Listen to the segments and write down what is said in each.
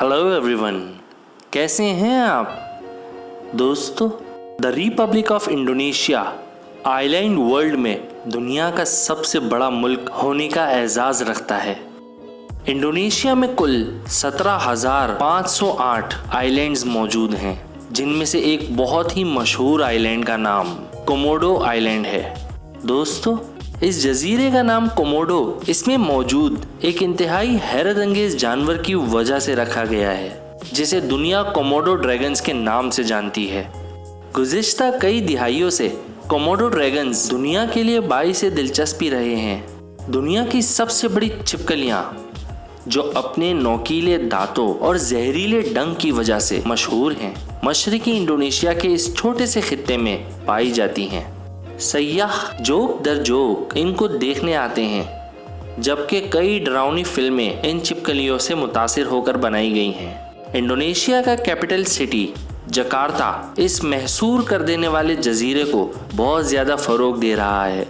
Hello everyone, कैसे हैं आप दोस्तों। The Republic of Indonesia island world में दुनिया का सबसे बड़ा मुल्क होने का एजाज रखता है। इंडोनेशिया में कुल 17,508 आइलैंड्स मौजूद हैं, जिनमें से एक बहुत ही मशहूर आइलैंड का नाम कोमोडो आइलैंड है। दोस्तों, इस जजीरे का नाम कोमोडो इसमें मौजूद एक इंतहाई हैरत अंगेज जानवर की वजह से रखा गया है, जिसे दुनिया कोमोडो ड्रैगन्स के नाम से जानती है। गुज़िश्ता कई दिहाइयों से कोमोडो ड्रैगन्स दुनिया के लिए बाइस दिलचस्पी रहे हैं। दुनिया की सबसे बड़ी छिपकलियाँ, जो अपने नोकीले दांतों और जहरीले डंक की वजह से मशहूर हैं, मशरकी इंडोनेशिया के इस छोटे से खित्ते में पाई जाती हैं। सयाह जोक दर जोक इनको देखने आते हैं, जबकि कई डरावनी फिल्में इन छिपकलियों से मुतासिर होकर बनाई गई हैं। इंडोनेशिया का कैपिटल सिटी जकार्ता इस महसूर कर देने वाले जजीरे को बहुत ज़्यादा फ़रोग दे रहा है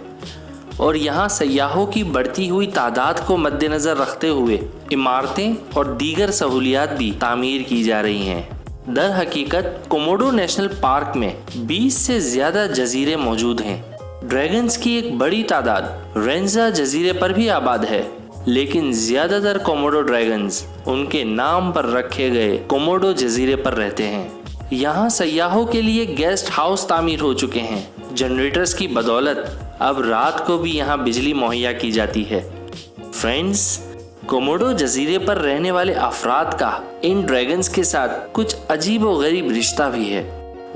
और यहाँ सयाहों की बढ़ती हुई तादाद को मद्देनज़र रखते हुए इमारतें और दीगर सहूलियात भी तामीर की जा रही हैं। दर हकीकत कोमोडो नेशनल पार्क में 20 से ज़्यादा जजीरे मौजूद हैं। ड्रैगन्स की एक बड़ी तादाद रेंजा जजीरे पर भी आबाद है, लेकिन ज़्यादातर कोमोडो ड्रैगन्स उनके नाम पर रखे गए कोमोडो जजीरे पर रहते हैं। यहाँ सयाहों के लिए गेस्ट हाउस तामीर हो चुके हैं। जनरेटर्स की बदौलत अब रात को भी यहाँ बिजली मुहैया की जाती है। फ्रेंड्स, कोमोडो जजीरे पर रहने वाले अफराद का इन ड्रैगन्स के साथ कुछ अजीब व गरीब रिश्ता भी है।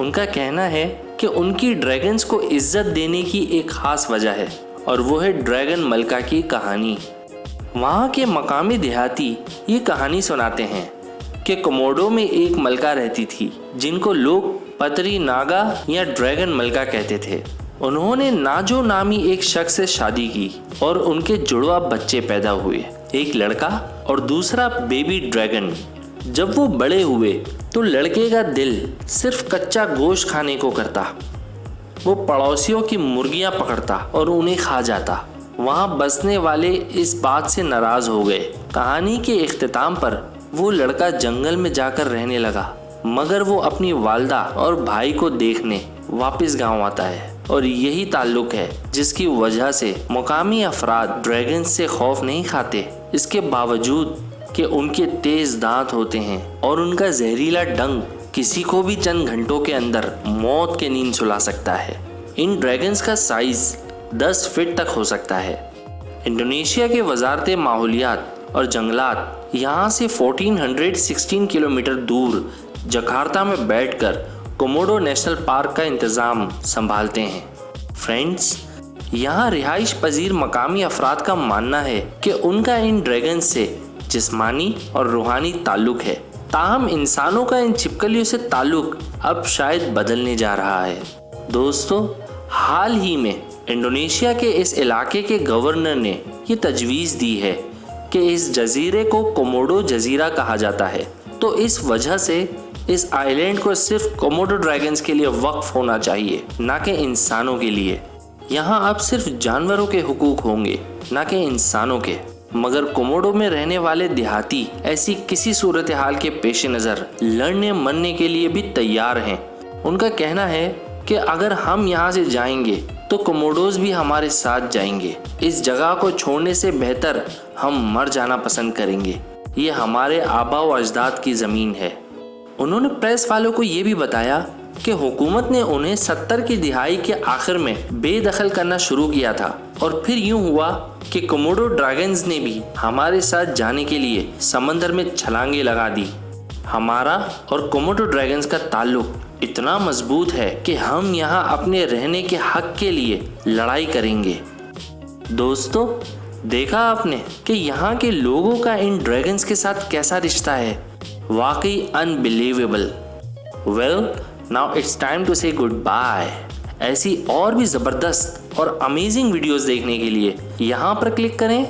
उनका कहना है कि उनकी ड्रैगन्स को इज्जत देने की एक खास वजह है, और वो है ड्रैगन मलका की कहानी। वहाँ के मकामी देहाती ये कहानी सुनाते हैं कि कोमोडो में एक मलका रहती थी, जिनको लोग पतरी नागा या ड्रैगन मलका कहते थे। उन्होंने नाजो नामी एक शख्स से शादी की और उनके जुड़वा बच्चे पैदा हुए, एक लड़का और दूसरा बेबी ड्रैगन। जब वो बड़े हुए तो लड़के का दिल सिर्फ कच्चा गोश्त खाने को करता। वो पड़ोसियों की मुर्गियां पकड़ता और उन्हें खा जाता। वहाँ बसने वाले इस बात से नाराज हो गए। कहानी के इख्तिताम पर वो लड़का जंगल में जाकर रहने लगा, मगर वो अपनी वालदा और भाई को देखने वापस गाँव आता है, और यही ताल्लुक है जिसकी वजह से मुकामी अफराद ड्रैगन से खौफ नहीं खाते, इसके बावजूद कि उनके तेज दांत होते हैं और उनका जहरीला डंक किसी को भी चंद घंटों के अंदर मौत के नींद सुला सकता है। इन ड्रैगन्स का साइज 10 फीट तक हो सकता है। इंडोनेशिया के वजारत माहौलियात और जंगलात यहाँ से 1416 किलोमीटर दूर जकार्ता में बैठकर कोमोडो नेशनल पार्क का इंतज़ाम संभालते हैं। फ्रेंड्स, यहाँ रिहाइश पजीर मकामी अफराद का मानना है कि उनका इन ड्रैगन से जिस्मानी और रूहानी ताल्लुक है, ताहम इंसानों का इन छिपकलियों से ताल्लुक अब शायद बदलने जा रहा है। दोस्तों, हाल ही में इंडोनेशिया के इस इलाके के गवर्नर ने ये तजवीज़ दी है कि इस जजीरे को कोमोडो जजीरा कहा जाता है, तो इस वजह से इस आइलैंड को सिर्फ कोमोडो ड्रैगन्स के लिए वक्फ होना चाहिए, ना कि इंसानों के लिए। यहाँ अब सिर्फ जानवरों के हुकूक होंगे, ना कि इंसानों के। मगर कोमोडो में रहने वाले देहाती ऐसी किसी सूरत हाल के पेश नज़र लड़ने मरने के लिए भी तैयार हैं। उनका कहना है कि अगर हम यहाँ से जाएंगे तो कोमोडोज भी हमारे साथ जाएंगे। इस जगह को छोड़ने से बेहतर हम मर जाना पसंद करेंगे। ये हमारे आबा व अजदाद की ज़मीन है। उन्होंने प्रेस वालों को ये भी बताया कि हुकूमत ने उन्हें 70 की दिहाई के आखिर में बेदखल करना शुरू किया था, और फिर यूं हुआ कि कोमोडो ड्रैगन्स ने भी हमारे साथ जाने के लिए समंदर में छलांगे लगा दी। हमारा और कोमोडो ड्रैगन्स का ताल्लुक इतना मजबूत है कि हम यहाँ अपने रहने के हक के लिए लड़ाई करेंगे। दोस्तों, देखा आपने कि यहाँ के लोगों का इन ड्रैगन्स के साथ कैसा रिश्ता है। वाकई unbelievable. Well, now it's time to say good bye. ऐसी और भी ज़बरदस्त और अमेजिंग वीडियोस देखने के लिए यहाँ पर क्लिक करें।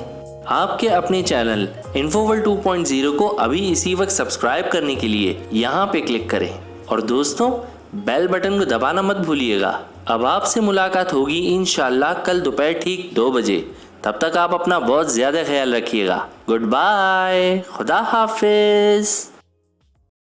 आपके अपने चैनल इन्फोवर्ल्ड 2.0 को अभी इसी वक्त सब्सक्राइब करने के लिए यहाँ पे क्लिक करें, और दोस्तों बेल बटन को दबाना मत भूलिएगा। अब आपसे मुलाकात होगी इंशाल्लाह कल दोपहर ठीक 2 बजे। तब तक आप अपना बहुत ज़्यादा ख्याल रखिएगा। गुड बाय, खुदा हाफिज़।